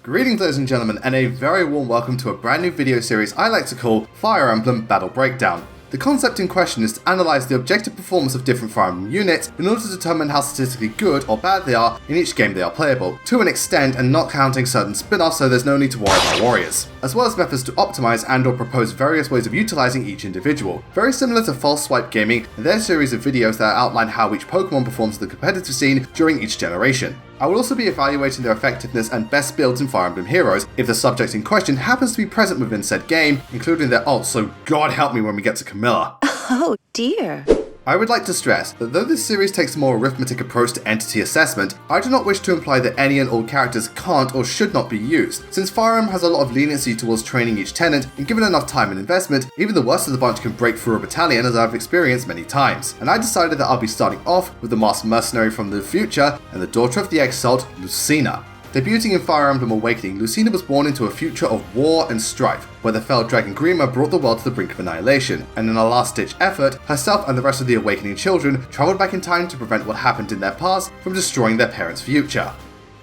Greetings ladies and gentlemen, and a very warm welcome to a brand new video series I like to call Fire Emblem Battle Breakdown. The concept in question is to analyse the objective performance of different Fire Emblem units in order to determine how statistically good or bad they are in each game they are playable, to an extent and not counting certain spin-offs so there's no need to worry about warriors, as well as methods to optimise and or propose various ways of utilising each individual. Very similar to Falseswipegaming and their series of videos that outline how each Pokemon performs in the competitive scene during each generation. I will also be evaluating their effectiveness and best builds in Fire Emblem Heroes if the subject in question happens to be present within said game, including their ults, so God help me when we get to Camilla. Oh dear. I would like to stress that though this series takes a more arithmetic approach to entity assessment, I do not wish to imply that any and all characters can't or should not be used, since Fire Emblem has a lot of leniency towards training each tenant, and given enough time and investment, even the worst of the bunch can break through a battalion, as I've experienced many times. And I decided that I'll be starting off with the masked mercenary from the future and the daughter of the exalt, Lucina. Debuting in Fire Emblem Awakening, Lucina was born into a future of war and strife, where the felled dragon Grima brought the world to the brink of annihilation, and in a last-ditch effort, herself and the rest of the Awakening children travelled back in time to prevent what happened in their past from destroying their parents' future.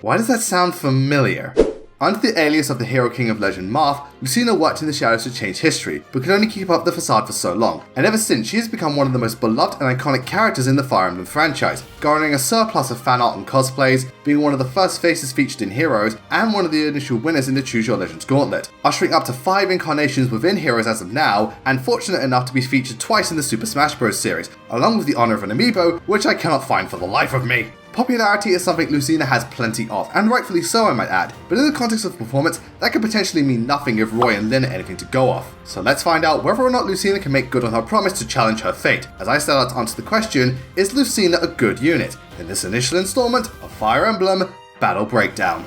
Why does that sound familiar? Under the alias of the Hero King of Legend Marth, Lucina worked in the shadows to change history, but could only keep up the facade for so long, and ever since she has become one of the most beloved and iconic characters in the Fire Emblem franchise, garnering a surplus of fan art and cosplays, being one of the first faces featured in Heroes, and one of the initial winners in the Choose Your Legends Gauntlet, ushering up to 5 incarnations within Heroes as of now, and fortunate enough to be featured twice in the Super Smash Bros. Series, along with the honour of an amiibo, which I cannot find for the life of me. Popularity is something Lucina has plenty of, and rightfully so I might add, but in the context of performance, that could potentially mean nothing if Roy and Lynn are anything to go off. So let's find out whether or not Lucina can make good on her promise to challenge her fate, as I set out to answer the question, is Lucina a good unit, in this initial installment of Fire Emblem Battle Breakdown.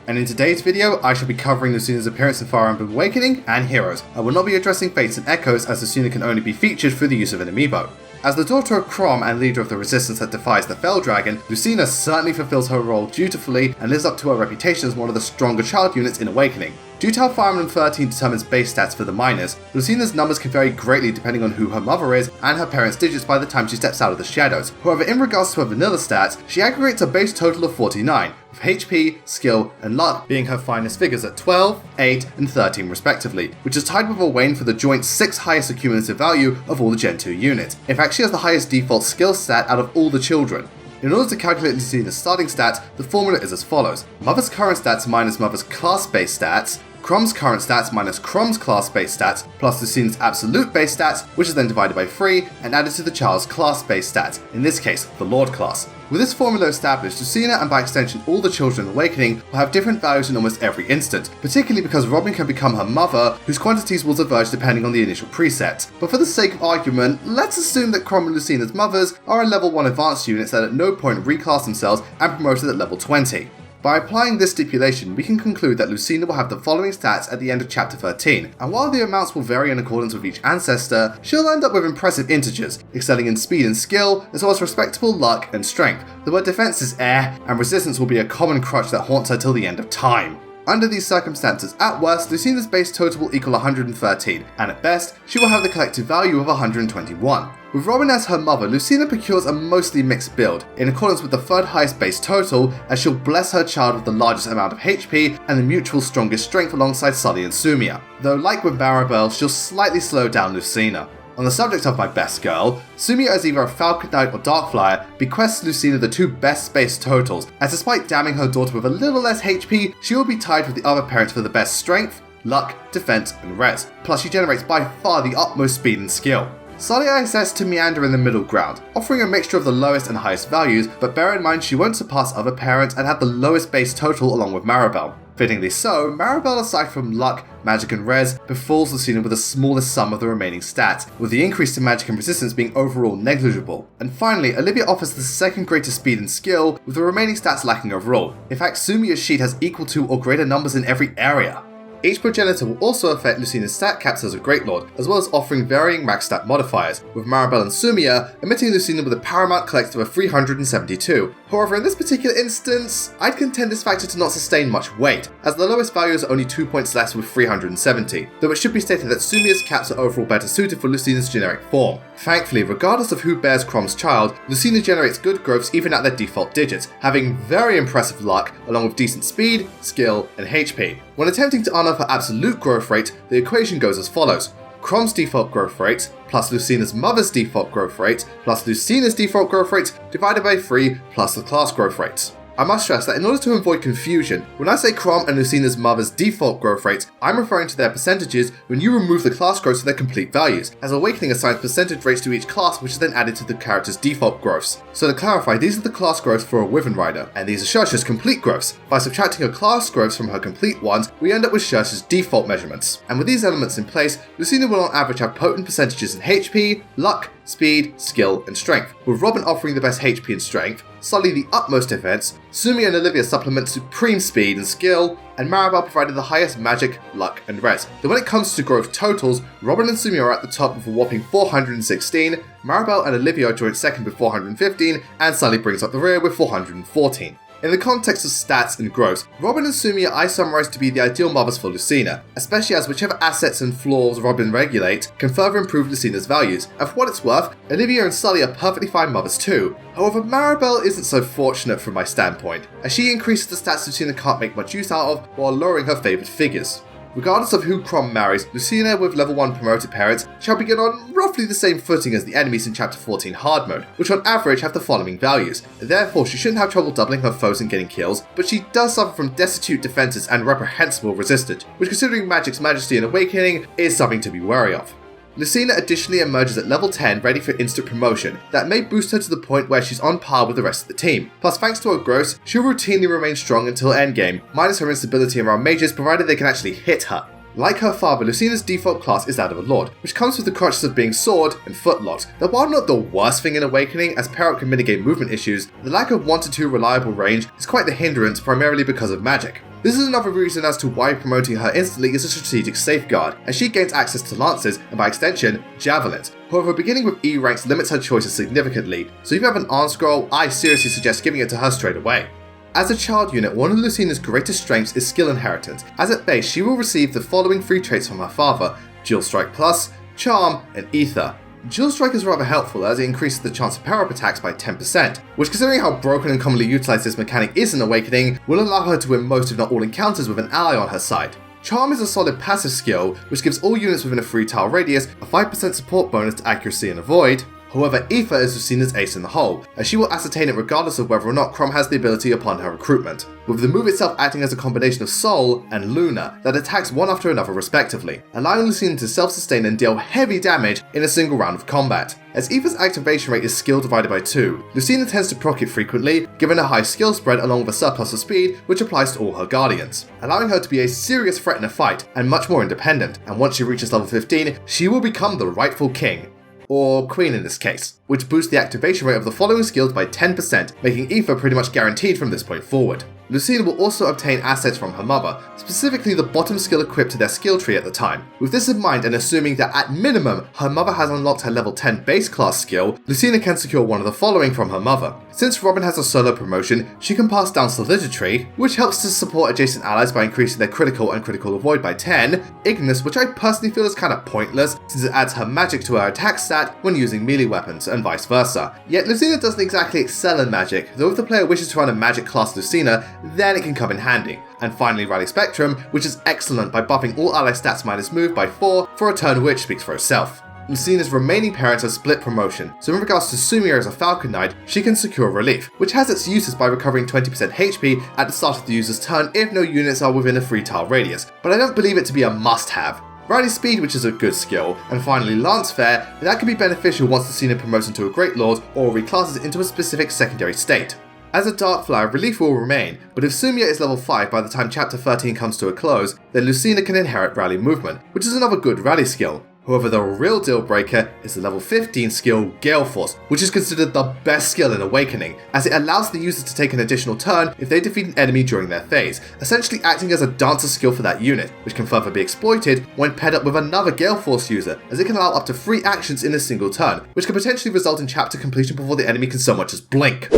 And in today's video, I shall be covering Lucina's appearance in Fire Emblem Awakening and Heroes. I will not be addressing Fates and Echoes, as Lucina can only be featured through the use of an amiibo. As the daughter of Chrom and leader of the resistance that defies the Fell Dragon, Lucina certainly fulfills her role dutifully and lives up to her reputation as one of the stronger child units in Awakening. Due to how Fire Emblem 13 determines base stats for the minors, Lucina's numbers can vary greatly depending on who her mother is and her parents' digits by the time she steps out of the shadows. However, in regards to her vanilla stats, she aggregates a base total of 49, with HP, skill, and luck being her finest figures at 12, 8, and 13 respectively, which is tied with Wayne for the joint 6th highest accumulative value of all the Gen 2 units. In fact, she has the highest default skill stat out of all the children. In order to calculate Lucina's starting stats, the formula is as follows: Mother's current stats minus Mother's class-based stats, Chrom's current stats minus Chrom's class-based stats, plus Lucina's absolute base stats, which is then divided by 3 and added to the child's class-based stats, in this case, the Lord class. With this formula established, Lucina and by extension all the children in Awakening will have different values in almost every instant, particularly because Robin can become her mother, whose quantities will diverge depending on the initial preset. But for the sake of argument, let's assume that Chrom and Lucina's mothers are level 1 advanced units that at no point reclass themselves and promoted at level 20. By applying this stipulation, we can conclude that Lucina will have the following stats at the end of Chapter 13, and while the amounts will vary in accordance with each ancestor, she'll end up with impressive integers, excelling in speed and skill, as well as respectable luck and strength, though her defense is air, and resistance will be a common crutch that haunts her till the end of time. Under these circumstances, at worst, Lucina's base total will equal 113, and at best, she will have the collective value of 121. With Robin as her mother, Lucina procures a mostly mixed build, in accordance with the third highest base total, as she'll bless her child with the largest amount of HP and the mutual strongest strength alongside Sully and Sumia, though like with Maribel, she'll slightly slow down Lucina. On the subject of my best girl, Sumia as either a Falcon Knight or Darkflyer bequests Lucina the 2 best base totals, as despite damning her daughter with a little less HP, she will be tied with the other parents for the best strength, luck, defense, and res, plus she generates by far the utmost speed and skill. Sully I assess to meander in the middle ground, offering a mixture of the lowest and highest values, but bear in mind she won't surpass other parents and have the lowest base total along with Maribel. Fittingly so, Maribel aside from luck, magic and res, befalls Lucina with the smallest sum of the remaining stats, with the increase to magic and resistance being overall negligible. And finally, Olivia offers the second greatest speed and skill, with the remaining stats lacking overall. In fact, Sumia's sheet has equal to or greater numbers in every area. Each progenitor will also affect Lucina's stat caps as a Great Lord, as well as offering varying max stat modifiers, with Maribel and Sumia emitting Lucina with a paramount collective of 372, However, in this particular instance, I'd contend this factor to not sustain much weight, as the lowest value is only 2 points less with 370, though it should be stated that Sumia's caps are overall better suited for Lucina's generic form. Thankfully, regardless of who bears Chrom's child, Lucina generates good growths even at their default digits, having very impressive luck along with decent speed, skill, and HP. When attempting to unearth her absolute growth rate, the equation goes as follows. Chrom's default growth rate, plus Lucina's mother's default growth rate, plus Lucina's default growth rate, divided by 3, plus the class growth rates. I must stress that in order to avoid confusion, when I say Chrom and Lucina's mother's default growth rates, I'm referring to their percentages when you remove the class growths to their complete values, as Awakening assigns percentage rates to each class which is then added to the character's default growths. So to clarify, these are the class growths for a Wyvern Rider, and these are Shirsh's complete growths. By subtracting her class growths from her complete ones, we end up with Shirsh's default measurements. And with these elements in place, Lucina will on average have potent percentages in HP, luck, speed, skill, and strength, with Robin offering the best HP and strength, Sully the utmost defense, Sumia and Olivia supplement supreme speed and skill, and Maribel provided the highest magic, luck, and res. Though when it comes to growth totals, Robin and Sumia are at the top with a whopping 416, Maribel and Olivia are joint second with 415, and Sully brings up the rear with 414. In the context of stats and growth, Robin and Sumia I summarise to be the ideal mothers for Lucina, especially as whichever assets and flaws Robin regulate can further improve Lucina's values, and for what it's worth, Olivia and Sully are perfectly fine mothers too. However, Maribel isn't so fortunate from my standpoint, as she increases the stats Lucina can't make much use out of while lowering her favoured figures. Regardless of who Chrom marries, Lucina with level 1 promoted parents shall begin on roughly the same footing as the enemies in Chapter 14 Hard Mode, which on average have the following values. Therefore, she shouldn't have trouble doubling her foes and getting kills, but she does suffer from destitute defenses and reprehensible resistance, which considering Magic's Majesty and Awakening is something to be wary of. Lucina additionally emerges at level 10 ready for instant promotion that may boost her to the point where she's on par with the rest of the team. Plus, thanks to her growth, she'll routinely remain strong until endgame, minus her instability around mages provided they can actually hit her. Like her father, Lucina's default class is that of a Lord, which comes with the crutches of being sword and footlocked, that while not the worst thing in Awakening as Parrot can mitigate movement issues, the lack of 1 to 2 reliable range is quite the hindrance primarily because of magic. This is another reason as to why promoting her instantly is a strategic safeguard, as she gains access to lances and by extension, javelins. However, beginning with E ranks limits her choices significantly, so if you have an arm scroll, I seriously suggest giving it to her straight away. As a child unit, one of Lucina's greatest strengths is skill inheritance, as at base she will receive the following 3 traits from her father, Dual Strike Plus, Charm, and Ether. Dual Strike is rather helpful as it increases the chance of power-up attacks by 10%, which considering how broken and commonly utilised this mechanic is in Awakening, will allow her to win most if not all encounters with an ally on her side. Charm is a solid passive skill, which gives all units within a 3-tile radius a 5% support bonus to accuracy and avoid. However, Ether is Lucina's ace in the hole, as she will ascertain it regardless of whether or not Chrom has the ability upon her recruitment, with the move itself acting as a combination of Soul and Luna that attacks one after another respectively, allowing Lucina to self-sustain and deal heavy damage in a single round of combat. As Ether's activation rate is skill divided by 2, Lucina tends to proc it frequently, given a high skill spread along with a surplus of speed which applies to all her guardians, allowing her to be a serious threat in a fight and much more independent, and once she reaches level 15, she will become the rightful king. Or queen in this case, which boosts the activation rate of the following skills by 10%, making Ether pretty much guaranteed from this point forward. Lucina will also obtain assets from her mother, specifically the bottom skill equipped to their skill tree at the time. With this in mind and assuming that at minimum her mother has unlocked her level 10 base class skill, Lucina can secure one of the following from her mother. Since Robin has a solo promotion, she can pass down Solidity, which helps to support adjacent allies by increasing their critical and critical avoid by 10, Ignis, which I personally feel is kinda pointless since it adds her magic to her attack stat when using melee weapons and vice versa. Yet Lucina doesn't exactly excel in magic, though if the player wishes to run a magic class Lucina, then it can come in handy. And finally Rally Spectrum, which is excellent by buffing all ally stats minus move by 4 for a turn which speaks for itself. Lucina's remaining parents are split promotion, so in regards to Sumia as a Falcon Knight, she can secure relief, which has its uses by recovering 20% HP at the start of the user's turn if no units are within a 3-tile radius, but I don't believe it to be a must-have. Rally Speed, which is a good skill, and finally Lance Fair, that can be beneficial once Lucina promotes into a Great Lord or reclasses into a specific secondary state. As a Dark Flower, relief will remain, but if Sumia is level 5 by the time Chapter 13 comes to a close, then Lucina can inherit Rally Movement, which is another good rally skill. However, the real deal breaker is the level 15 skill Gale Force, which is considered the best skill in Awakening, as it allows the user to take an additional turn if they defeat an enemy during their phase, essentially acting as a dancer skill for that unit, which can further be exploited when paired up with another Gale Force user, as it can allow up to 3 actions in a single turn, which can potentially result in chapter completion before the enemy can so much as blink.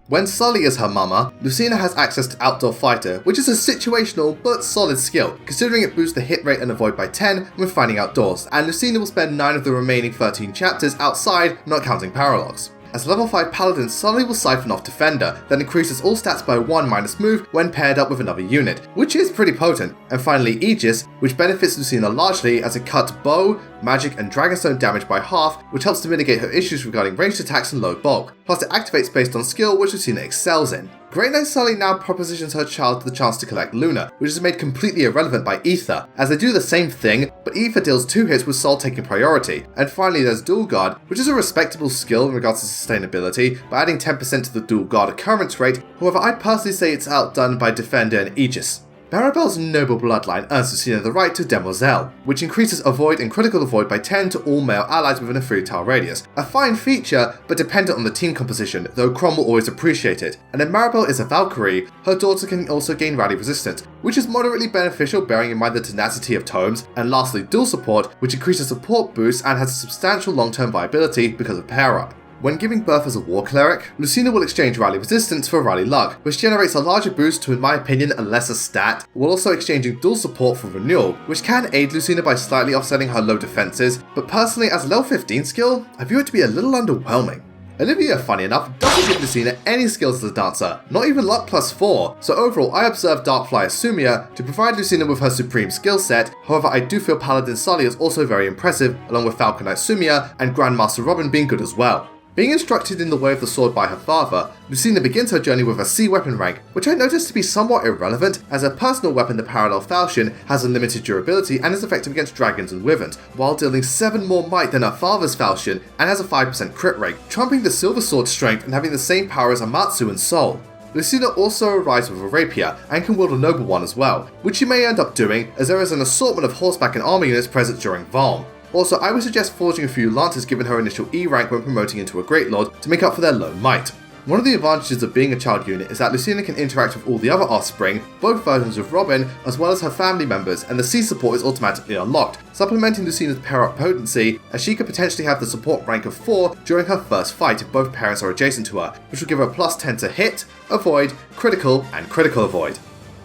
When Sully is her mama, Lucina has access to Outdoor Fighter, which is a situational but solid skill, considering it boosts the hit rate and avoid by 10 when fighting outdoors, and Lucina will spend 9 of the remaining 13 chapters outside, not counting Paralogs. As level 5 Paladin, Sully will siphon off Defender, that increases all stats by 1 minus move when paired up with another unit, which is pretty potent. And finally Aegis, which benefits Lucina largely as it cuts bow, magic and dragonstone damage by half, which helps to mitigate her issues regarding ranged attacks and low bulk. Plus it activates based on skill, which Lucina excels in. Great Knight Sully now propositions her child the chance to collect Luna, which is made completely irrelevant by Aether, as they do the same thing, but Aether deals 2 hits with Soul taking priority. And finally there's Dual Guard, which is a respectable skill in regards to sustainability, by adding 10% to the Dual Guard occurrence rate. However, I'd personally say it's outdone by Defender and Aegis. Maribel's noble bloodline earns Lucina the right to Demoiselle, which increases avoid and critical avoid by 10 to all male allies within a 3-tile radius. A fine feature, but dependent on the team composition, though Chrom will always appreciate it. And if Maribel is a Valkyrie, her daughter can also gain rally resistance, which is moderately beneficial bearing in mind the tenacity of tomes. And lastly, dual support, which increases support boosts and has a substantial long-term viability because of pair up. When giving birth as a War Cleric, Lucina will exchange Rally Resistance for Rally Luck, which generates a larger boost to, in my opinion, a lesser stat, while also exchanging Dual Support for Renewal, which can aid Lucina by slightly offsetting her low defenses, but personally as a level 15 skill, I view it to be a little underwhelming. Olivia, funny enough, doesn't give Lucina any skills as a dancer, not even luck +4, so overall I observe Darkfly Asumia to provide Lucina with her supreme skill set. However, I do feel Paladin Sully is also very impressive, along with Falcon Knight Sumia and Grandmaster Robin being good as well. Being instructed in the way of the sword by her father, Lucina begins her journey with a C weapon rank, which I noticed to be somewhat irrelevant, as her personal weapon, the Parallel Falchion, has unlimited durability and is effective against dragons and wyverns, while dealing 7 more might than her father's Falchion and has a 5% crit rate, trumping the Silver Sword strength and having the same power as Amatsu and Soul. Lucina also arrives with a rapier, and can wield a noble one as well, which she may end up doing as there is an assortment of horseback and armor units present during Valm. Also, I would suggest forging a few lances given her initial E rank when promoting into a Great Lord to make up for their low might. One of the advantages of being a child unit is that Lucina can interact with all the other offspring, both versions of Robin, as well as her family members, and the C support is automatically unlocked, supplementing Lucina's pair-up potency, as she could potentially have the support rank of 4 during her first fight if both parents are adjacent to her, which will give her +10 to hit, avoid, critical, and critical avoid.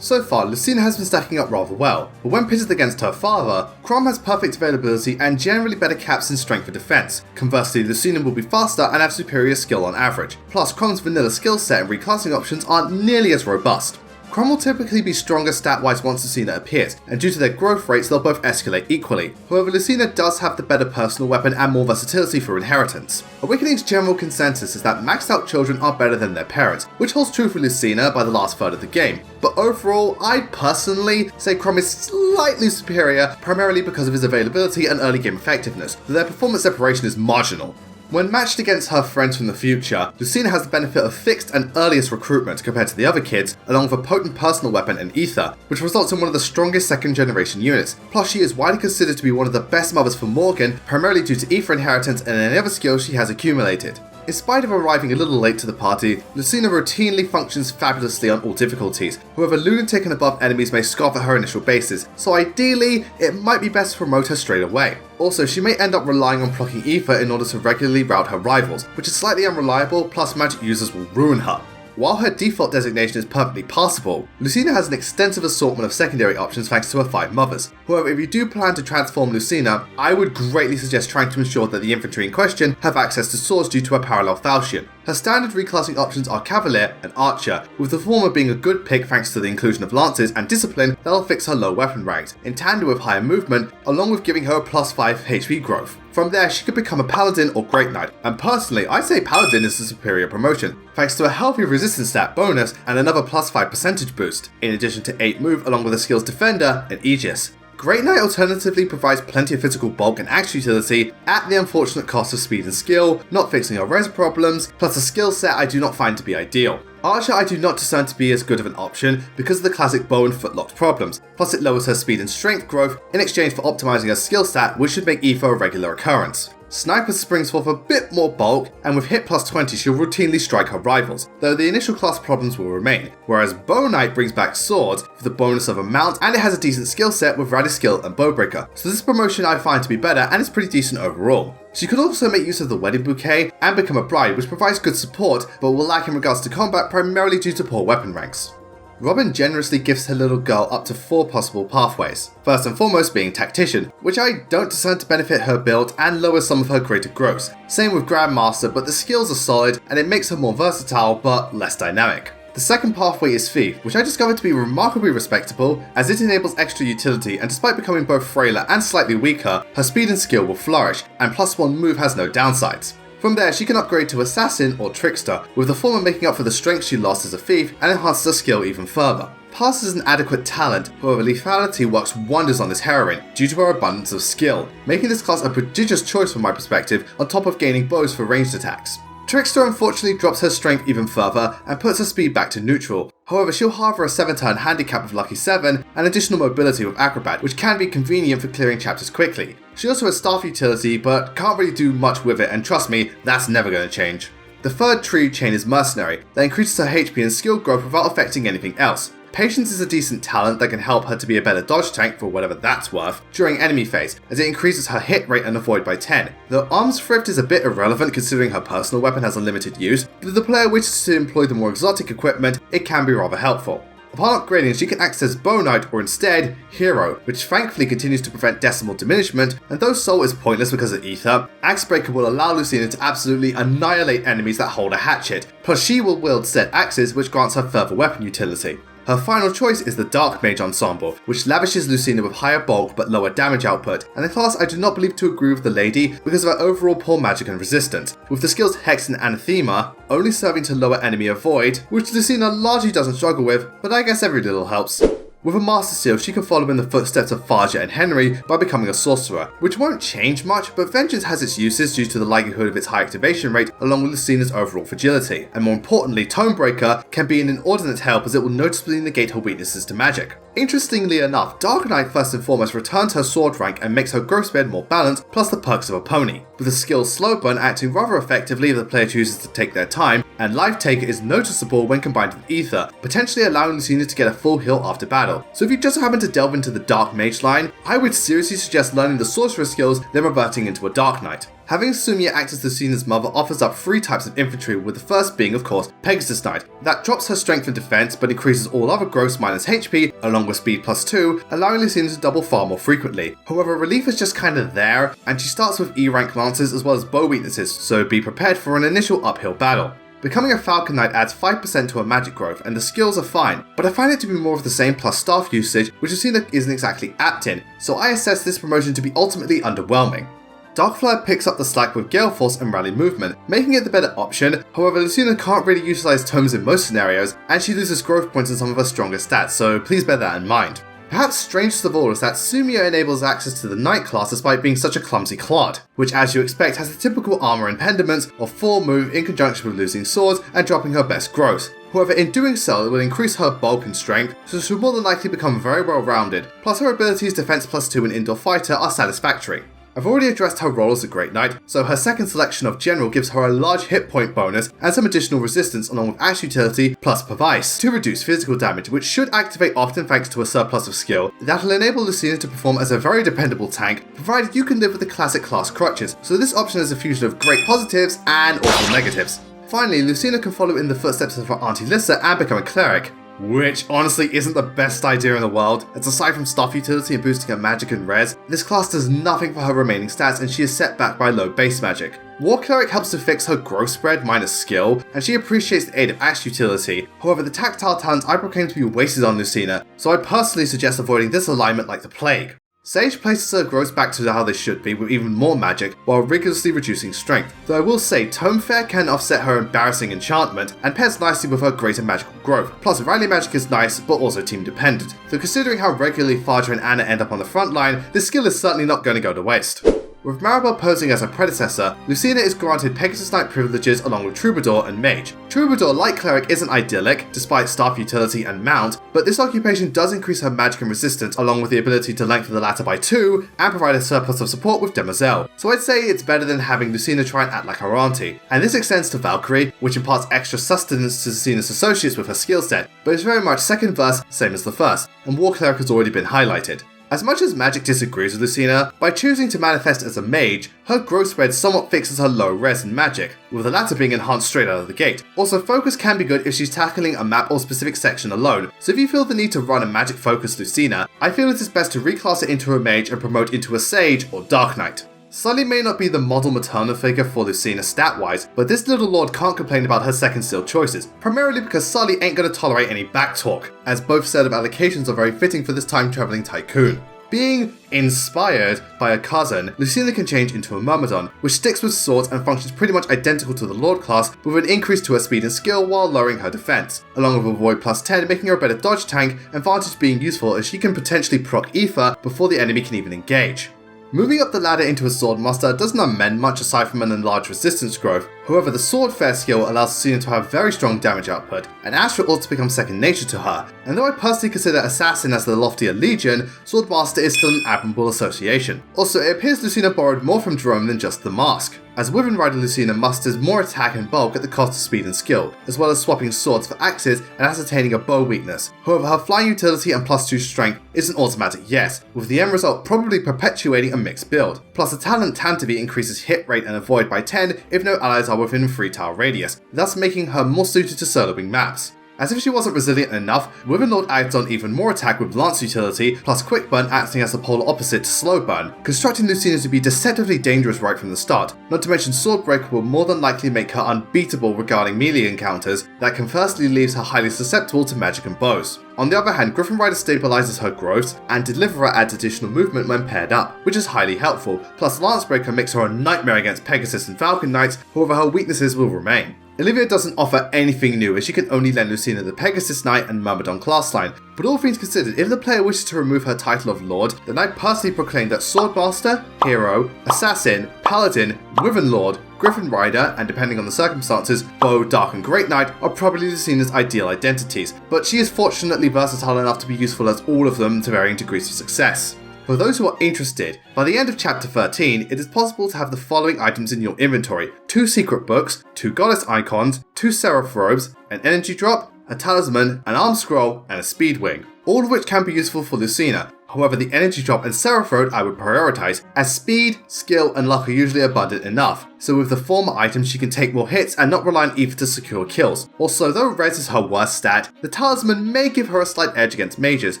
So far, Lucina has been stacking up rather well, but when pitted against her father, Chrom has perfect availability and generally better caps in strength and defense. Conversely, Lucina will be faster and have superior skill on average. Plus, Chrom's vanilla skill set and reclassing options aren't nearly as robust. Chrom will typically be stronger stat-wise once Lucina appears, and due to their growth rates they'll both escalate equally. However, Lucina does have the better personal weapon and more versatility for inheritance. Awakening's general consensus is that maxed out children are better than their parents, which holds true for Lucina by the last third of the game. But overall, I'd personally say Chrom is slightly superior, primarily because of his availability and early game effectiveness, though their performance separation is marginal. When matched against her friends from the future, Lucina has the benefit of fixed and earliest recruitment compared to the other kids, along with a potent personal weapon and Aether, which results in one of the strongest second generation units. Plus, she is widely considered to be one of the best mothers for Morgan, primarily due to Aether inheritance and any other skills she has accumulated. In spite of arriving a little late to the party, Lucina routinely functions fabulously on all difficulties. However, lunatic and above enemies may scoff at her initial bases, so ideally, it might be best to promote her straight away. Also, she may end up relying on proccing Aether in order to regularly rout her rivals, which is slightly unreliable, plus magic users will ruin her. While her default designation is perfectly passable, Lucina has an extensive assortment of secondary options thanks to her 5 mothers. However, if you do plan to transform Lucina, I would greatly suggest trying to ensure that the infantry in question have access to swords due to her parallel falchion. Her standard reclassing options are Cavalier and Archer, with the former being a good pick thanks to the inclusion of lances and discipline that'll fix her low weapon ranks, in tandem with higher movement, along with giving her a +5 HP growth. From there, she could become a Paladin or Great Knight, and personally, I say Paladin is the superior promotion, thanks to a healthy resistance stat bonus and another +5 percentage boost, in addition to 8 move along with the skills Defender and Aegis. Great Knight alternatively provides plenty of physical bulk and axe utility at the unfortunate cost of speed and skill, not fixing her res problems, plus a skill set I do not find to be ideal. Archer I do not discern to be as good of an option because of the classic bow and footlocked problems, plus it lowers her speed and strength growth in exchange for optimizing her skill stat, which should make Aether a regular occurrence. Sniper springs forth a bit more bulk, and with hit plus 20 she'll routinely strike her rivals, though the initial class problems will remain, whereas Bow Knight brings back swords for the bonus of a mount, and it has a decent skill set with Rally Skill and Bowbreaker, so this promotion I find to be better and is pretty decent overall. She could also make use of the Wedding Bouquet and become a bride, which provides good support, but will lack in regards to combat primarily due to poor weapon ranks. Robin generously gives her little girl up to 4 possible pathways, first and foremost being Tactician, which I don't discern to benefit her build and lower some of her greater growth. Same with Grandmaster, but the skills are solid and it makes her more versatile but less dynamic. The second pathway is Thief, which I discovered to be remarkably respectable as it enables extra utility, and despite becoming both frailer and slightly weaker, her speed and skill will flourish, and +1 move has no downsides. From there, she can upgrade to Assassin or Trickster, with the former making up for the strength she lost as a thief and enhances her skill even further. Pass is an adequate talent, however lethality works wonders on this heroine due to her abundance of skill, making this class a prodigious choice from my perspective on top of gaining bows for ranged attacks. Trickster unfortunately drops her strength even further and puts her speed back to neutral, however she'll harbor a 7-turn handicap with Lucky 7 and additional mobility with Acrobat, which can be convenient for clearing chapters quickly. She also has staff utility but can't really do much with it, and trust me, that's never going to change. The third tree chain is Mercenary, that increases her HP and skill growth without affecting anything else. Patience is a decent talent that can help her to be a better dodge tank for whatever that's worth during enemy phase, as it increases her hit rate and avoid by 10. Though Arms Thrift is a bit irrelevant considering her personal weapon has unlimited use, but if the player wishes to employ the more exotic equipment, it can be rather helpful. Upon upgrading, she can access Bow Knight or instead Hero, which thankfully continues to prevent decimal diminishment, and though Soul is pointless because of Ether, Axebreaker will allow Lucina to absolutely annihilate enemies that hold a hatchet, plus she will wield said axes, which grants her further weapon utility. Her final choice is the Dark Mage ensemble, which lavishes Lucina with higher bulk but lower damage output, and a class I do not believe to agree with the lady because of her overall poor magic and resistance, with the skills Hex and Anathema only serving to lower enemy avoid, which Lucina largely doesn't struggle with, but I guess every little helps. With a Master Seal, she can follow in the footsteps of Faja and Henry by becoming a sorcerer, which won't change much, but Vengeance has its uses due to the likelihood of its high activation rate along with Lucina's overall fragility, and more importantly, Tonebreaker can be an inordinate help as it will noticeably negate her weaknesses to magic. Interestingly enough, Dark Knight first and foremost returns her sword rank and makes her growth sped more balanced, plus the perks of a pony, with the skill Slow Burn acting rather effectively if the player chooses to take their time, and Life Taker is noticeable when combined with Ether, potentially allowing Lucina to get a full heal after battle. So if you just happen to delve into the Dark Mage line, I would seriously suggest learning the Sorcerer skills, then reverting into a Dark Knight. Having Sumia act as Lucina's mother offers up 3 types of infantry, with the first being, of course, Pegasus Knight. That drops her strength and defense, but increases all other growths minus HP, along with speed plus 2, allowing Lucina to double far more frequently. However, relief is just kinda there, and she starts with E-rank lances as well as bow weaknesses, so be prepared for an initial uphill battle. Becoming a Falcon Knight adds 5% to her magic growth, and the skills are fine, but I find it to be more of the same plus staff usage, which Lucina isn't exactly apt in, so I assess this promotion to be ultimately underwhelming. Darkflyer picks up the slack with Gale Force and Rally Movement, making it the better option. However, Lucina can't really utilize tomes in most scenarios, and she loses growth points in some of her stronger stats, so please bear that in mind. Perhaps strangest of all is that Sumia enables access to the Knight class despite being such a clumsy clod, which as you expect has the typical armor impediments of 4 move in conjunction with losing swords and dropping her best growth. However, in doing so, it will increase her bulk and strength, so she'll more than likely become very well rounded, plus her abilities Defense plus 2 and Indoor Fighter are satisfactory. I've already addressed her role as a Great Knight, so her second selection of General gives her a large hit point bonus and some additional resistance along with Axe utility plus Pervice to reduce physical damage, which should activate often thanks to a surplus of skill that will enable Lucina to perform as a very dependable tank, provided you can live with the classic class crutches, so this option is a fusion of great positives and awful negatives. Finally, Lucina can follow in the footsteps of her Auntie Lissa and become a Cleric, which honestly isn't the best idea in the world, as aside from staff utility and boosting her magic and res, this class does nothing for her remaining stats and she is set back by low base magic. War Cleric helps to fix her growth spread minus skill, and she appreciates the aid of Axe utility. However, the tactile talents I proclaim to be wasted on Lucina, so I personally suggest avoiding this alignment like the plague. Sage places her growths back to how they should be with even more magic while rigorously reducing strength, though I will say Tome Fair can offset her embarrassing enchantment and pairs nicely with her greater magical growth, plus Rally Magic is nice but also team dependent, so considering how regularly Faja and Anna end up on the front line, this skill is certainly not going to go to waste. With Maribel posing as her predecessor, Lucina is granted Pegasus Knight privileges along with Troubadour and Mage. Troubadour, like Cleric, isn't idyllic, despite staff utility and mount, but this occupation does increase her magic and resistance along with the ability to lengthen the latter by 2 and provide a surplus of support with Demoiselle. So I'd say it's better than having Lucina try and act like her auntie. And this extends to Valkyrie, which imparts extra sustenance to Lucina's associates with her skill set, but it's very much second verse, same as the first, and War Cleric has already been highlighted. As much as magic disagrees with Lucina, by choosing to manifest as a mage, her growth spread somewhat fixes her low res in magic, with the latter being enhanced straight out of the gate. Also, focus can be good if she's tackling a map or specific section alone, so if you feel the need to run a magic focused Lucina, I feel it is best to reclass it into a mage and promote into a sage or dark knight. Sully may not be the model maternal figure for Lucina stat-wise, but this little lord can't complain about her second seal choices, primarily because Sully ain't gonna tolerate any backtalk, as both set of allocations are very fitting for this time-traveling tycoon. Being inspired by a cousin, Lucina can change into a Myrmidon, which sticks with swords and functions pretty much identical to the Lord class, with an increase to her speed and skill while lowering her defense, along with a Void plus 10 making her a better dodge tank, and Vantage being useful as she can potentially proc Aether before the enemy can even engage. Moving up the ladder into a Swordmaster doesn't amend much aside from an enlarged resistance growth. However, the Swordfare skill allows Lucina to have very strong damage output, and Astra ought to become second nature to her, and though I personally consider Assassin as the loftier Legion, Swordmaster is still an admirable association. Also, it appears Lucina borrowed more from Jerome than just the mask, as Wyvern Rider Lucina musters more attack and bulk at the cost of speed and skill, as well as swapping swords for axes and ascertaining a bow weakness. However, her flying utility and plus 2 strength is an automatic yes, with the end result probably perpetuating a mixed build. Plus, the talent Tantivy increases hit rate and avoid by 10 if no allies are within 3 tile radius, thus making her more suited to soloing maps. As if she wasn't resilient enough, Wyvern Lord adds on even more attack with Lance utility, plus Quick Burn acting as the polar opposite to Slow Burn, constructing Lucina to be deceptively dangerous right from the start, not to mention Swordbreaker will more than likely make her unbeatable regarding melee encounters that conversely leaves her highly susceptible to magic and bows. On the other hand, Griffin Rider stabilizes her growth, and Deliverer adds additional movement when paired up, which is highly helpful, plus Lancebreaker makes her a nightmare against Pegasus and Falcon Knights, however her weaknesses will remain. Olivia doesn't offer anything new as she can only lend Lucina the Pegasus Knight and Myrmidon class line, but all things considered, if the player wishes to remove her title of Lord, then I personally proclaim that Swordmaster, Hero, Assassin, Paladin, Wyvern Lord, Griffin Rider, and depending on the circumstances, Bow, Dark and Great Knight are probably Lucina's ideal identities, but she is fortunately versatile enough to be useful as all of them to varying degrees of success. For those who are interested, by the end of chapter 13, it is possible to have the following items in your inventory: 2 secret books, 2 goddess icons, 2 seraph robes, an energy drop, a talisman, an arm scroll, and a speed wing, all of which can be useful for Lucina. However, the energy drop and seraph robe I would prioritize, as speed, skill, and luck are usually abundant enough, so with the former items she can take more hits and not rely on Aether to secure kills. Also, though res is her worst stat, the talisman may give her a slight edge against mages.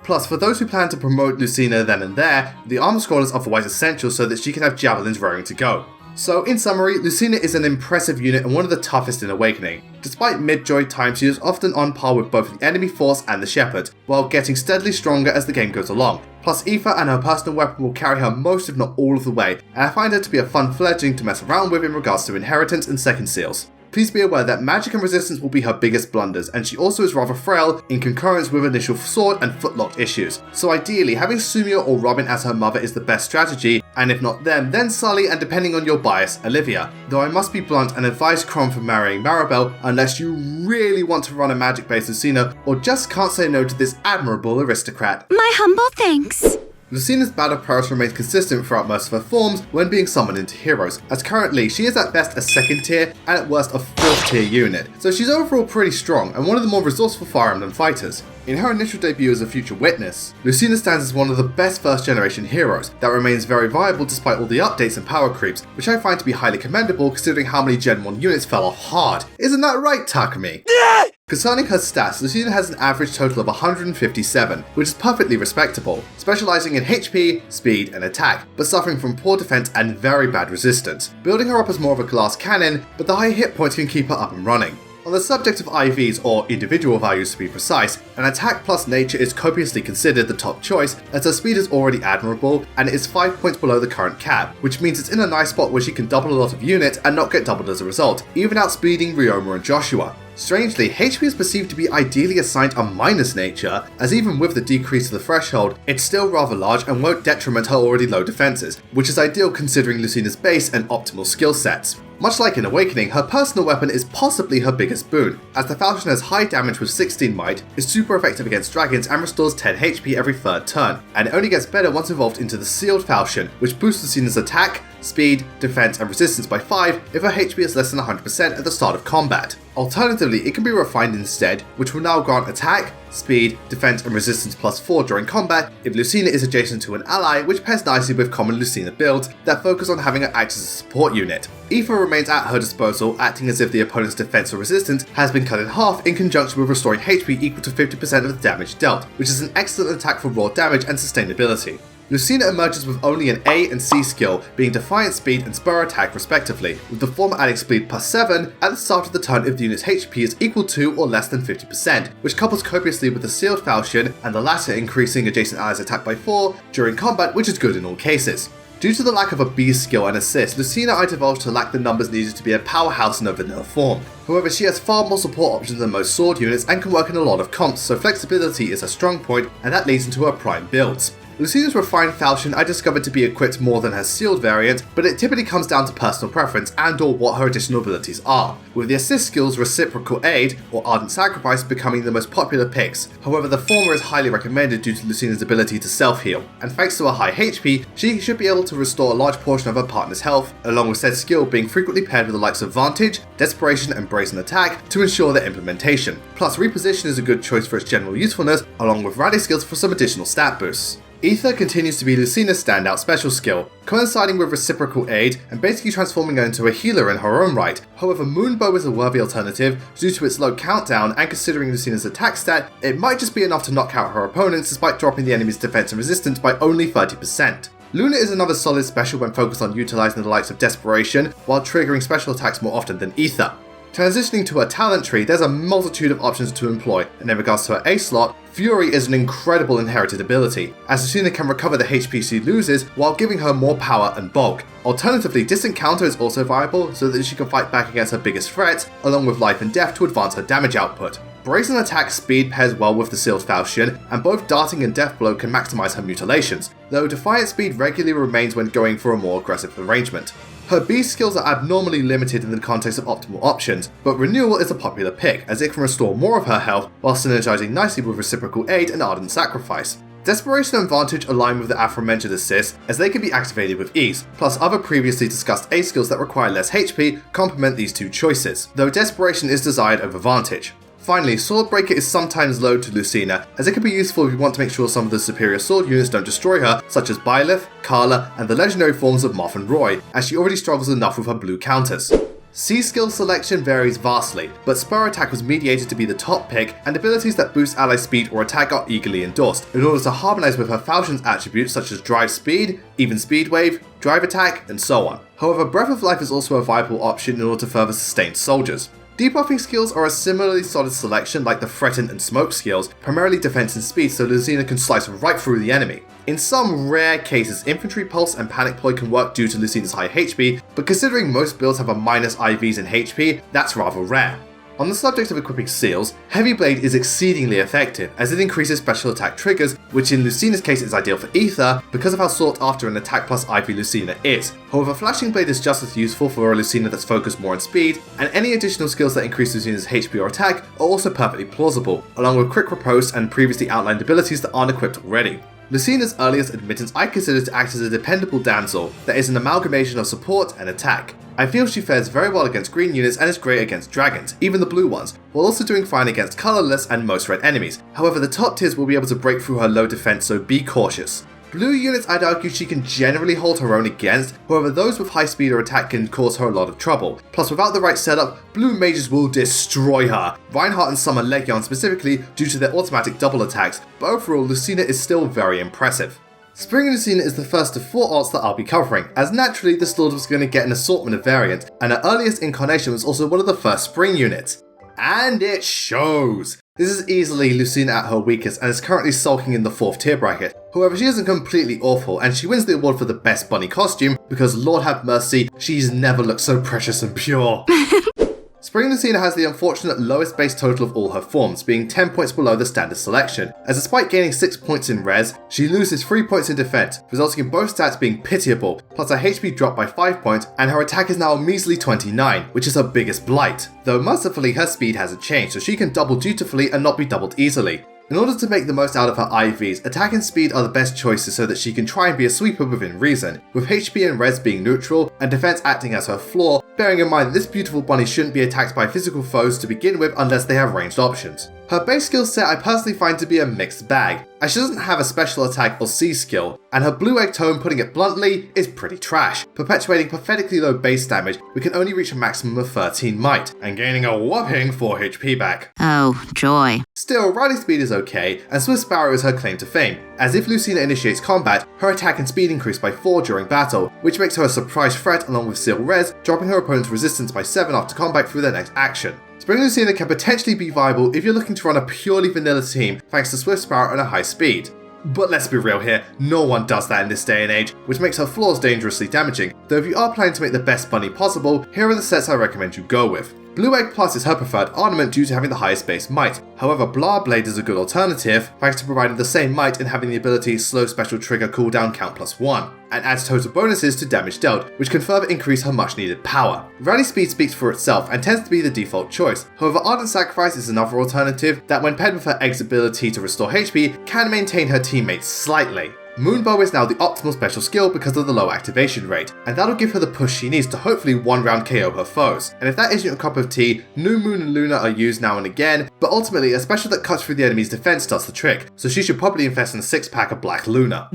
Plus, for those who plan to promote Lucina then and there, the armor scroll is otherwise essential so that she can have javelins raring to go. So, in summary, Lucina is an impressive unit and one of the toughest in Awakening. Despite mid-joy times, she is often on par with both the enemy force and the Shepherd, while getting steadily stronger as the game goes along. Plus, Aether and her personal weapon will carry her most if not all of the way, and I find her to be a fun fledgling to mess around with in regards to inheritance and second seals. Please be aware that magic and resistance will be her biggest blunders, and she also is rather frail in concurrence with initial sword and footlocked issues. So ideally, having Sumio or Robin as her mother is the best strategy, and if not them, then Sully, and depending on your bias, Olivia. Though I must be blunt and advise Crom from marrying Maribel unless you really want to run a magic-based Lucina, or just can't say no to this admirable aristocrat. My humble thanks. Lucina's battle prowess remains consistent throughout most of her forms when being summoned into heroes, as currently she is at best a second tier and at worst a 4th tier unit, so she's overall pretty strong and one of the more resourceful Fire Emblem fighters. In her initial debut as a future witness, Lucina stands as one of the best first generation heroes that remains very viable despite all the updates and power creeps, which I find to be highly commendable considering how many Gen 1 units fell off hard. Isn't that right, Takumi? Concerning her stats, Lucina has an average total of 157, which is perfectly respectable, specializing in HP, speed, and attack, but suffering from poor defense and very bad resistance, building her up as more of a glass cannon, but the high hit points can keep her up and running. On the subject of IVs, or individual values to be precise, an attack plus nature is copiously considered the top choice as her speed is already admirable and it is 5 points below the current cap, which means it's in a nice spot where she can double a lot of units and not get doubled as a result, even outspeeding Ryoma and Joshua. Strangely, HP is perceived to be ideally assigned a minus nature, as even with the decrease of the threshold, it's still rather large and won't detriment her already low defenses, which is ideal considering Lucina's base and optimal skill sets. Much like in Awakening, her personal weapon is possibly her biggest boon, as the Falchion has high damage with 16 might, is super effective against dragons and restores 10 HP every third turn, and it only gets better once evolved into the Sealed Falchion, which boosts Lucina's attack, speed, defense and resistance by 5 if her HP is less than 100% at the start of combat. Alternatively, it can be refined instead, which will now grant attack, speed, defense and resistance plus 4 during combat if Lucina is adjacent to an ally, which pairs nicely with common Lucina builds that focus on having her act as a support unit. Aether remains at her disposal, acting as if the opponent's defense or resistance has been cut in half in conjunction with restoring HP equal to 50% of the damage dealt, which is an excellent attack for raw damage and sustainability. Lucina emerges with only an A and C skill, being Defiant Speed and Spur Attack respectively, with the former adding speed plus 7 at the start of the turn if the unit's HP is equal to or less than 50%, which couples copiously with the Sealed Falchion, and the latter increasing adjacent allies' attack by 4 during combat, which is good in all cases. Due to the lack of a B skill and assist, Lucina I divulged to lack the numbers needed to be a powerhouse in her vanilla form. However, she has far more support options than most sword units and can work in a lot of comps, so flexibility is a strong point, and that leads into her prime builds. Lucina's refined Falchion I discovered to be equipped more than her sealed variant, but it typically comes down to personal preference and or what her additional abilities are, with the assist skills Reciprocal Aid or Ardent Sacrifice becoming the most popular picks. However, the former is highly recommended due to Lucina's ability to self-heal, and thanks to her high HP, she should be able to restore a large portion of her partner's health, along with said skill being frequently paired with the likes of Vantage, Desperation and Brazen Attack to ensure their implementation. Plus, Reposition is a good choice for its general usefulness, along with Rally skills for some additional stat boosts. Aether continues to be Lucina's standout special skill, coinciding with Reciprocal Aid and basically transforming her into a healer in her own right. However, Moonbow is a worthy alternative due to its low countdown, and considering Lucina's attack stat, it might just be enough to knock out her opponents despite dropping the enemy's defense and resistance by only 30%. Luna is another solid special when focused on utilizing the likes of Desperation while triggering special attacks more often than Aether. Transitioning to her talent tree, there's a multitude of options to employ, and in regards to her A slot, Fury is an incredible inherited ability, as Lucina can recover the HP she loses while giving her more power and bulk. Alternatively, Distant Counter is also viable so that she can fight back against her biggest threats, along with Life and Death to advance her damage output. Brazen Attack speed pairs well with the Sealed Falchion, and both Darting and Death Blow can maximize her mutilations, though Defiant speed regularly remains when going for a more aggressive arrangement. Her B skills are abnormally limited in the context of optimal options, but Renewal is a popular pick, as it can restore more of her health while synergizing nicely with Reciprocal Aid and Ardent Sacrifice. Desperation and Vantage align with the aforementioned assists, as they can be activated with ease, plus other previously discussed A skills that require less HP complement these two choices, though Desperation is desired over Vantage. Finally, Swordbreaker is sometimes low to Lucina, as it can be useful if you want to make sure some of the superior sword units don't destroy her, such as Byleth, Karla, and the legendary forms of Moth and Roy, as she already struggles enough with her blue counters. C skill selection varies vastly, but Spur Attack was mediated to be the top pick, and abilities that boost ally speed or attack are eagerly endorsed, in order to harmonize with her Falchion's attributes such as Drive Speed, Even Speed Wave, Drive Attack, and so on. However, Breath of Life is also a viable option in order to further sustain soldiers. Debuffing skills are a similarly solid selection like the Threaten and Smoke skills, primarily defense and speed so Lucina can slice right through the enemy. In some rare cases, Infantry Pulse and Panic Ploy can work due to Lucina's high HP, but considering most builds have a minus IVs in HP, that's rather rare. On the subject of equipping seals, Heavy Blade is exceedingly effective as it increases special attack triggers, which in Lucina's case is ideal for Aether because of how sought after an attack plus IV Lucina is. However, Flashing Blade is just as useful for a Lucina that's focused more on speed, and any additional skills that increase Lucina's HP or attack are also perfectly plausible, along with Quick Riposte and previously outlined abilities that aren't equipped already. Lucina's earliest admittance I consider to act as a dependable damsel that is an amalgamation of support and attack. I feel she fares very well against green units and is great against dragons, even the blue ones, while also doing fine against colourless and most red enemies. However, the top tiers will be able to break through her low defense, so be cautious. Blue units I'd argue she can generally hold her own against, however those with high speed or attack can cause her a lot of trouble. Plus without the right setup, blue mages will destroy her, Reinhardt and Summer Legion specifically due to their automatic double attacks, but overall Lucina is still very impressive. Spring Lucina is the first of 4 alts that I'll be covering, as naturally this lord was going to get an assortment of variants, and her earliest incarnation was also one of the first spring units. And it shows! This is easily Lucina at her weakest and is currently sulking in the 4th tier bracket. However, she isn't completely awful, and she wins the award for the best bunny costume because Lord have mercy, she's never looked so precious and pure. Spring Lucina has the unfortunate lowest base total of all her forms, being 10 points below the standard selection, as despite gaining 6 points in res, she loses 3 points in defense, resulting in both stats being pitiable, plus her HP dropped by 5 points, and her attack is now a measly 29, which is her biggest blight. Though mercifully her speed hasn't changed, so she can double dutifully and not be doubled easily. In order to make the most out of her IVs, attack and speed are the best choices so that she can try and be a sweeper within reason, with HP and res being neutral and defense acting as her floor, bearing in mind that this beautiful bunny shouldn't be attacked by physical foes to begin with unless they have ranged options. Her base skill set I personally find to be a mixed bag, as she doesn't have a special attack or C skill, and her blue egg tome, putting it bluntly, is pretty trash, perpetuating pathetically low base damage. We can only reach a maximum of 13 might, and gaining a whopping 4 HP back. Oh, joy. Still, Riley's speed is okay, and Swift Sparrow is her claim to fame, as if Lucina initiates combat, her attack and speed increase by 4 during battle, which makes her a surprise threat along with Seal Res, dropping her opponent's resistance by 7 after combat through their next action. Spring Lucina can potentially be viable if you're looking to run a purely vanilla team thanks to Swift Sparrow and a high speed. But let's be real here, no one does that in this day and age, which makes her flaws dangerously damaging, though if you are planning to make the best bunny possible, here are the sets I recommend you go with. Blue Egg Plus is her preferred ornament due to having the highest base might, however Blah Blade is a good alternative thanks to providing the same might and having the ability slow special trigger cooldown count +1, and adds total bonuses to damage dealt, which can further increase her much needed power. Riley's speed speaks for itself and tends to be the default choice, however Ardent Sacrifice is another alternative that when paired with her Egg's ability to restore HP can maintain her teammates slightly. Moonbow is now the optimal special skill because of the low activation rate, and that'll give her the push she needs to hopefully one round KO her foes. And if that isn't your cup of tea, New Moon and Luna are used now and again, but ultimately a special that cuts through the enemy's defense does the trick, so she should probably invest in a 6-pack of Black Luna.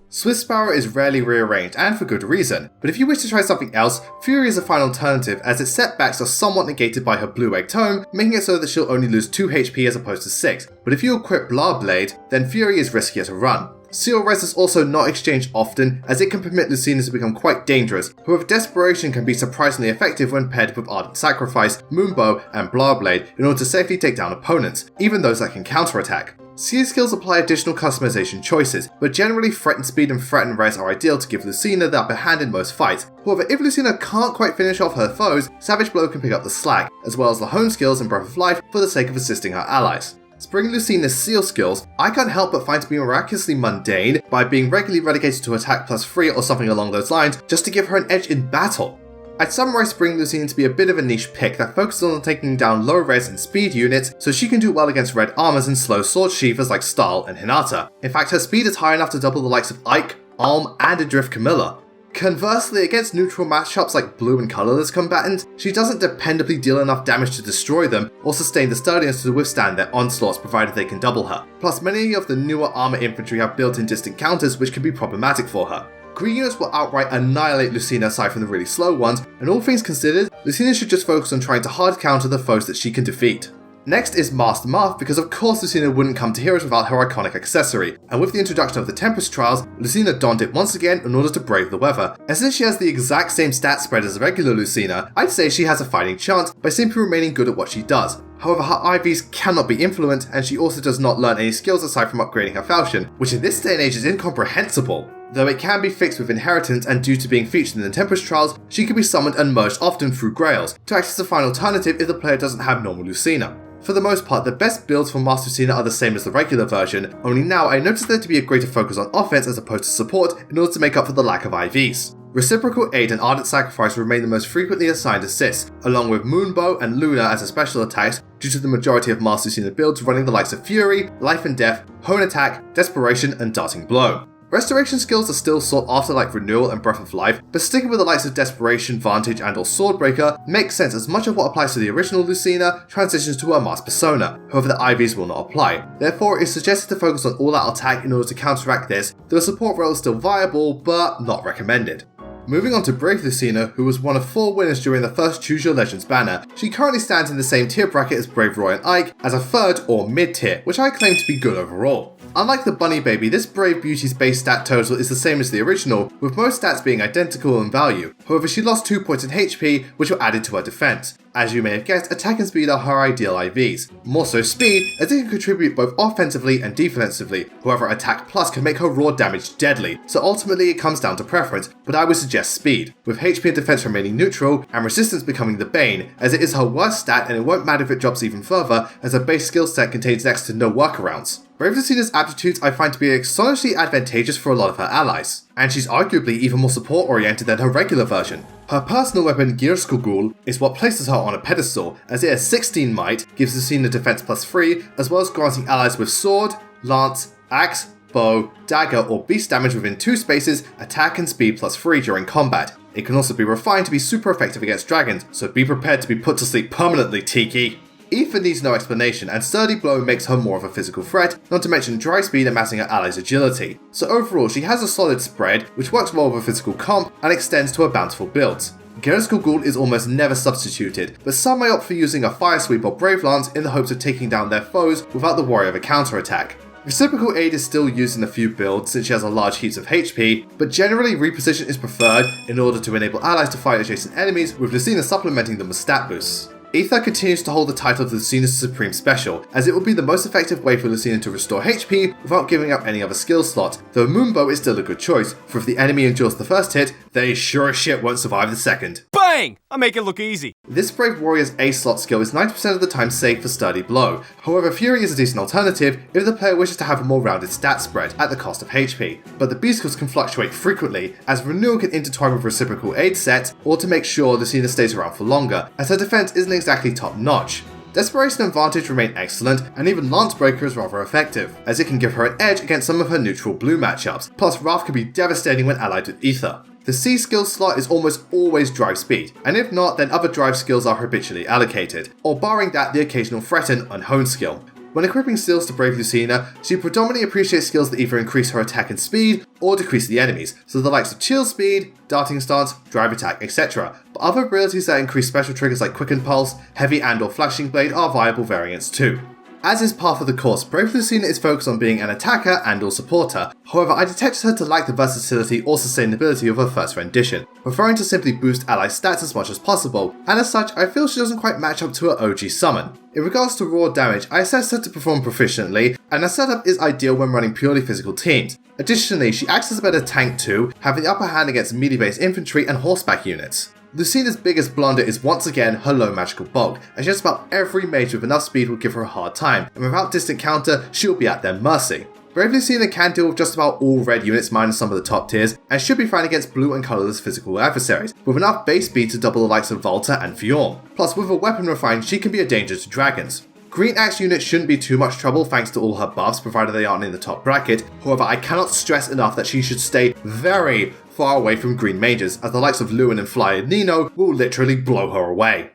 Swift Sparrow is rarely rearranged, and for good reason, but if you wish to try something else, Fury is a fine alternative as its setbacks are somewhat negated by her Blue Egg Tome, making it so that she'll only lose 2 HP as opposed to 6, but if you equip Blah Blade, then Fury is riskier to run. Seal Res is also not exchanged often, as it can permit Lucina to become quite dangerous, however Desperation can be surprisingly effective when paired with Ardent Sacrifice, Moonbow, and Blah Blade in order to safely take down opponents, even those that can counterattack. C skills apply additional customization choices, but generally Threaten Speed and Threaten Res are ideal to give Lucina the upper hand in most fights. However, if Lucina can't quite finish off her foes, Savage Blow can pick up the slack, as well as the Hone skills and Breath of Life for the sake of assisting her allies. Spring Lucina's seal skills I can't help but find to be miraculously mundane by being regularly relegated to attack +3 or something along those lines just to give her an edge in battle. I'd summarize Spring Lucina to be a bit of a niche pick that focuses on taking down low res and speed units so she can do well against red armors and slow sword sheathers like Stahl and Hinata. In fact, her speed is high enough to double the likes of Ike, Alm, and Adrift Camilla. Conversely, against neutral matchups like blue and colourless combatants, she doesn't dependably deal enough damage to destroy them or sustain the sturdiness to withstand their onslaughts provided they can double her. Plus, many of the newer armour infantry have built-in distant counters which can be problematic for her. Green units will outright annihilate Lucina aside from the really slow ones, and all things considered, Lucina should just focus on trying to hard counter the foes that she can defeat. Next is Master Marth, because of course Lucina wouldn't come to Heroes without her iconic accessory, and with the introduction of the Tempest Trials, Lucina donned it once again in order to brave the weather, and since she has the exact same stat spread as regular Lucina, I'd say she has a fighting chance by simply remaining good at what she does. However, her IVs cannot be influenced, and she also does not learn any skills aside from upgrading her falchion, which in this day and age is incomprehensible. Though it can be fixed with inheritance, and due to being featured in the Tempest Trials, she can be summoned and merged often through Grails, to act as a fine alternative if the player doesn't have normal Lucina. For the most part, the best builds for Master Lucina are the same as the regular version, only now I noticed there to be a greater focus on offense as opposed to support in order to make up for the lack of IVs. Reciprocal Aid and Ardent Sacrifice remain the most frequently assigned assists, along with Moonbow and Luna as a special attacks due to the majority of Master Lucina builds running the likes of Fury, Life and Death, Hone Attack, Desperation, and Darting Blow. Restoration skills are still sought after like Renewal and Breath of Life, but sticking with the likes of Desperation, Vantage, and or Swordbreaker makes sense as much of what applies to the original Lucina transitions to her masked persona, however the IVs will not apply. Therefore, it's suggested to focus on all-out attack in order to counteract this, though a support role is still viable, but not recommended. Moving on to Brave Lucina, who was one of 4 winners during the first Choose Your Legends banner, she currently stands in the same tier bracket as Brave Roy and Ike as a 3rd or mid tier, which I claim to be good overall. Unlike the Bunny Baby, this Brave Beauty's base stat total is the same as the original, with most stats being identical in value. However, she lost 2 points in HP, which were added to her defense. As you may have guessed, attack and speed are her ideal IVs. More so speed, as it can contribute both offensively and defensively. However, attack plus can make her raw damage deadly, so ultimately it comes down to preference, but I would suggest DPS speed, with HP and defense remaining neutral and resistance becoming the bane, as it is her worst stat and it won't matter if it drops even further as her base skill set contains next to no workarounds. Brave Lucina's aptitudes I find to be astonishingly advantageous for a lot of her allies, and she's arguably even more support oriented than her regular version. Her personal weapon Gyrskogul is what places her on a pedestal, as it has 16 might, gives Lucina defense +3, as well as granting allies with sword, lance, axe, bow, dagger or beast damage within 2 spaces, attack and speed +3 during combat. It can also be refined to be super effective against dragons, so be prepared to be put to sleep permanently, Tiki. Ether needs no explanation, and Sturdy Blow makes her more of a physical threat, not to mention dry speed amassing her allies' agility. So overall, she has a solid spread, which works well with a physical comp and extends to her bountiful builds. Gyrskogul is almost never substituted, but some may opt for using a Fire Sweep or Brave Lance in the hopes of taking down their foes without the worry of a counterattack. Reciprocal Aid is still used in a few builds since she has a large heaps of HP, but generally reposition is preferred in order to enable allies to fight adjacent enemies, with Lucina supplementing them with stat boosts. Ether continues to hold the title of Lucina's Supreme Special, as it will be the most effective way for Lucina to restore HP without giving up any other skill slot, though Moonbow is still a good choice, for if the enemy endures the first hit, they sure as shit won't survive the second. Bang! I make it look easy. This Brave Warrior's A slot skill is 90% of the time safe for Sturdy Blow, however Fury is a decent alternative if the player wishes to have a more rounded stat spread at the cost of HP, but the B skills can fluctuate frequently, as Renewal can intertwine with Reciprocal Aid sets, or to make sure Lucina stays around for longer, as her defense isn't exactly top notch. Desperation and Vantage remain excellent, and even Lancebreaker is rather effective, as it can give her an edge against some of her neutral blue matchups, plus Wrath can be devastating when allied with Ether. The C skill slot is almost always drive speed, and if not, then other drive skills are habitually allocated, or barring that, the occasional threaten and hone skill. When equipping skills to Brave Lucina, she predominantly appreciates skills that either increase her attack and speed, or decrease the enemies, so the likes of Chill Speed, Darting Stance, Drive Attack, etc. But other abilities that increase special triggers like Quicken Pulse, Heavy and or Flashing Blade are viable variants too. As is par for the course, Brave Lucina is focused on being an attacker and or supporter, however I detected her to lack the versatility or sustainability of her first rendition, preferring to simply boost ally stats as much as possible, and as such I feel she doesn't quite match up to her OG summon. In regards to raw damage, I assessed her to perform proficiently, and her setup is ideal when running purely physical teams. Additionally, she acts as a better tank too, having the upper hand against melee-based infantry and horseback units. Lucina's biggest blunder is once again her low magical bulk, as just about every mage with enough speed will give her a hard time, and without distant counter, she'll be at their mercy. Brave Lucina can deal with just about all red units minus some of the top tiers, and should be fine against blue and colourless physical adversaries, with enough base speed to double the likes of Volta and Fjorm. Plus with a weapon refined, she can be a danger to dragons. Green Axe units shouldn't be too much trouble thanks to all her buffs, provided they aren't in the top bracket, however I cannot stress enough that she should stay very far away from green mages, as the likes of Lewin and Flyer Nino will literally blow her away.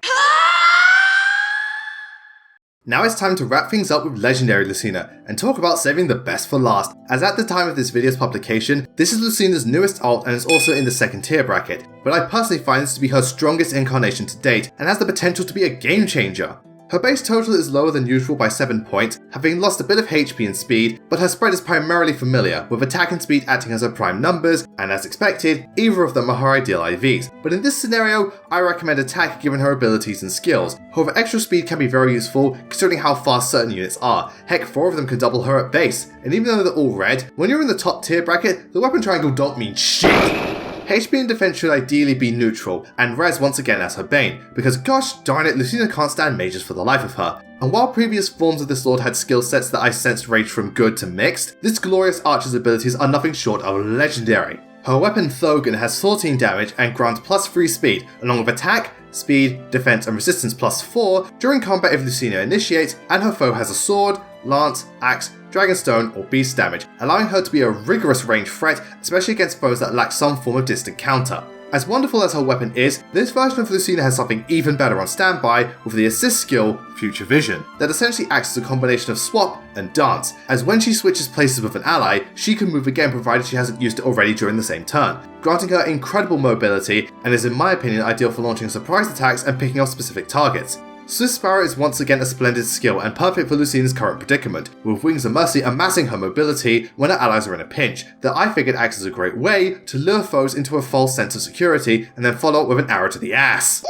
Now it's time to wrap things up with Legendary Lucina, and talk about saving the best for last, as at the time of this video's publication, this is Lucina's newest ult and is also in the second tier bracket, but I personally find this to be her strongest incarnation to date, and has the potential to be a game changer. Her base total is lower than usual by 7 points, having lost a bit of HP and speed, but her spread is primarily familiar, with attack and speed acting as her prime numbers, and as expected, either of them are her ideal IVs. But in this scenario, I recommend attack given her abilities and skills. However, extra speed can be very useful considering how fast certain units are. Heck, 4 of them can double her at base, and even though they're all red, when you're in the top tier bracket, the weapon triangle don't mean shit. HP and defense should ideally be neutral, and res once again as her bane, because gosh darn it, Lucina can't stand mages for the life of her. And while previous forms of this lord had skill sets that I sensed ranged from good to mixed, this glorious archer's abilities are nothing short of legendary. Her weapon Thogan has 14 damage and grants +3 speed, along with attack, speed, defense and resistance +4 during combat if Lucina initiates, and her foe has a sword, lance, axe, Dragonstone or beast damage, allowing her to be a rigorous range threat, especially against foes that lack some form of distant counter. As wonderful as her weapon is, this version of Lucina has something even better on standby with the assist skill, Future Vision, that essentially acts as a combination of swap and dance, as when she switches places with an ally, she can move again provided she hasn't used it already during the same turn, granting her incredible mobility and is in my opinion ideal for launching surprise attacks and picking off specific targets. Swift Sparrow is once again a splendid skill and perfect for Lucina's current predicament, with Wings of Mercy amassing her mobility when her allies are in a pinch, that I figured acts as a great way to lure foes into a false sense of security and then follow up with an arrow to the ass.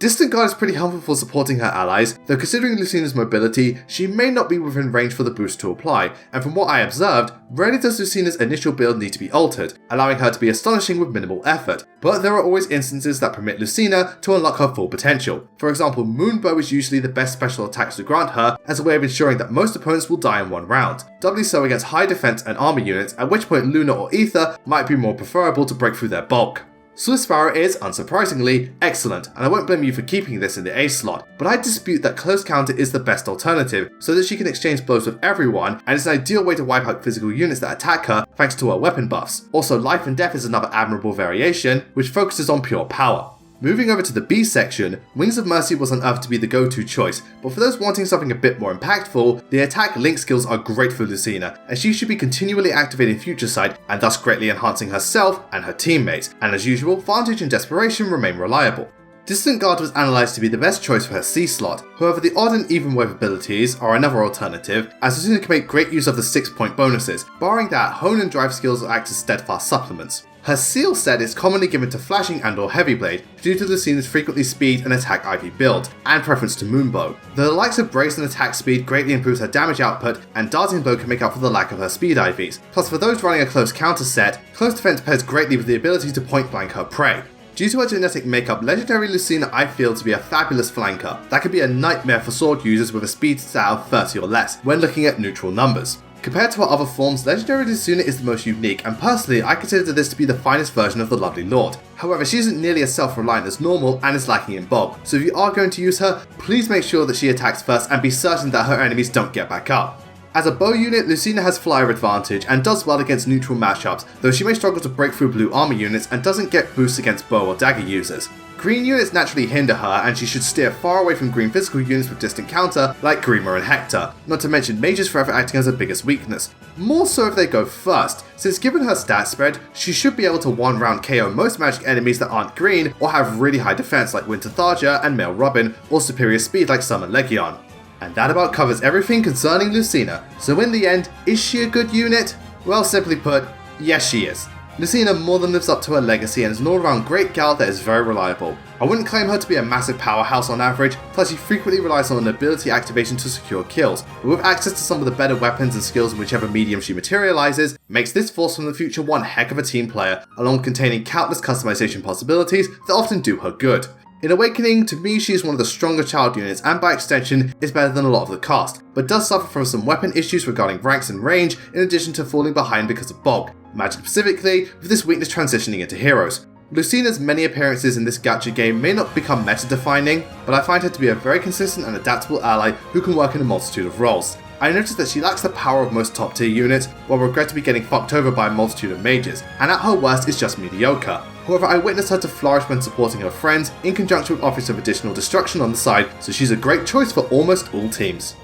Distant Guard is pretty helpful for supporting her allies, though considering Lucina's mobility, she may not be within range for the boost to apply, and from what I observed, rarely does Lucina's initial build need to be altered, allowing her to be astonishing with minimal effort, but there are always instances that permit Lucina to unlock her full potential. For example, Moonbow is usually the best special attacks to grant her as a way of ensuring that most opponents will die in one round, doubly so against high defense and armor units, at which point Luna or Ether might be more preferable to break through their bulk. Swiss Sparrow is, unsurprisingly, excellent, and I won't blame you for keeping this in the A slot, but I dispute that Close Counter is the best alternative, so that she can exchange blows with everyone, and it's an ideal way to wipe out physical units that attack her thanks to her weapon buffs. Also, Life and Death is another admirable variation, which focuses on pure power. Moving over to the B section, Wings of Mercy was unearthed to be the go-to choice, but for those wanting something a bit more impactful, the attack link skills are great for Lucina, and she should be continually activating Future Sight and thus greatly enhancing herself and her teammates, and as usual, Vantage and Desperation remain reliable. Distant Guard was analysed to be the best choice for her C slot, however the odd and even wave abilities are another alternative, as Lucina can make great use of the 6-point bonuses, barring that Hone and Drive skills act as steadfast supplements. Her Seal set is commonly given to Flashing and or Heavy Blade due to Lucina's frequently speed and attack IV build, and preference to Moonbow. The likes of Brace and attack speed greatly improves her damage output, and Darting Blow can make up for the lack of her speed IVs. Plus for those running a Close Counter set, Close Defense pairs greatly with the ability to point blank her prey. Due to her genetic makeup, Legendary Lucina I feel to be a fabulous flanker that could be a nightmare for sword users with a speed stat of 30 or less when looking at neutral numbers. Compared to her other forms, Legendary Lucina is the most unique, and personally I consider this to be the finest version of the Lovely Lord. However, she isn't nearly as self-reliant as normal and is lacking in bulk, so if you are going to use her, please make sure that she attacks first and be certain that her enemies don't get back up. As a bow unit, Lucina has flyer advantage and does well against neutral matchups, though she may struggle to break through blue armor units and doesn't get boosts against bow or dagger users. Green units naturally hinder her, and she should steer far away from green physical units with distant counter like Grima and Hector, not to mention mages forever acting as her biggest weakness. More so if they go first, since given her stat spread, she should be able to one-round KO most magic enemies that aren't green or have really high defense like Winter Tharja and Male Robin, or superior speed like Summer Legion. And that about covers everything concerning Lucina, so in the end, is she a good unit? Well, simply put, yes she is. Lucina more than lives up to her legacy and is an all-around great gal that is very reliable. I wouldn't claim her to be a massive powerhouse on average, plus she frequently relies on an ability activation to secure kills, but with access to some of the better weapons and skills in whichever medium she materializes, makes this force from the future one heck of a team player, along with containing countless customization possibilities that often do her good. In Awakening, to me she is one of the stronger child units and by extension is better than a lot of the cast, but does suffer from some weapon issues regarding ranks and range in addition to falling behind because of bulk, magic specifically, with this weakness transitioning into heroes. Lucina's many appearances in this gacha game may not become meta-defining, but I find her to be a very consistent and adaptable ally who can work in a multitude of roles. I noticed that she lacks the power of most top tier units, while regrettably getting fucked over by a multitude of mages, and at her worst is just mediocre. However, I witnessed her to flourish when supporting her friends, in conjunction with Office of Additional Destruction on the side, so she's a great choice for almost all teams.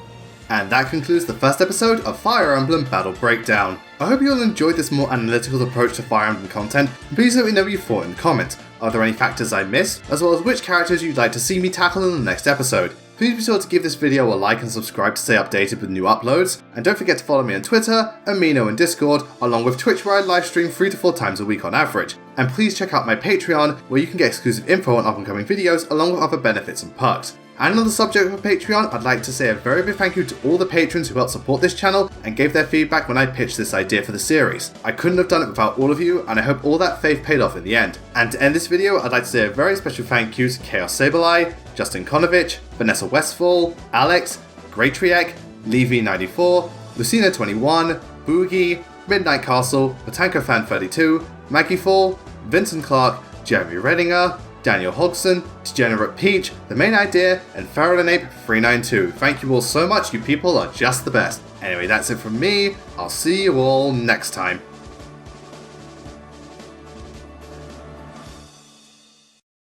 And that concludes the first episode of Fire Emblem Battle Breakdown. I hope you all enjoyed this more analytical approach to Fire Emblem content, and please let me know what you thought in the comments. Are there any factors I missed, as well as which characters you'd like to see me tackle in the next episode? Please be sure to give this video a like and subscribe to stay updated with new uploads, and don't forget to follow me on Twitter, Amino and Discord, along with Twitch where I livestream 3 to 4 times a week on average. And please check out my Patreon where you can get exclusive info on up and coming videos along with other benefits and perks. And on the subject of Patreon, I'd like to say a very big thank you to all the patrons who helped support this channel and gave their feedback when I pitched this idea for the series. I couldn't have done it without all of you, and I hope all that faith paid off in the end. And to end this video, I'd like to say a very special thank you to Chaos Sableye, Justin Konovich, Vanessa Westfall, Alex, Greytriek, Levy94, Lucina21, Boogie, Midnight Castle, Botanko Fan 32, Maggie Fall, Vincent Clark, Jeremy Redinger, Daniel Hodgson, Degenerate Peach, The Main Idea, and Farrellinape 392. Thank you all so much, you people are just the best. Anyway, that's it from me. I'll see you all next time.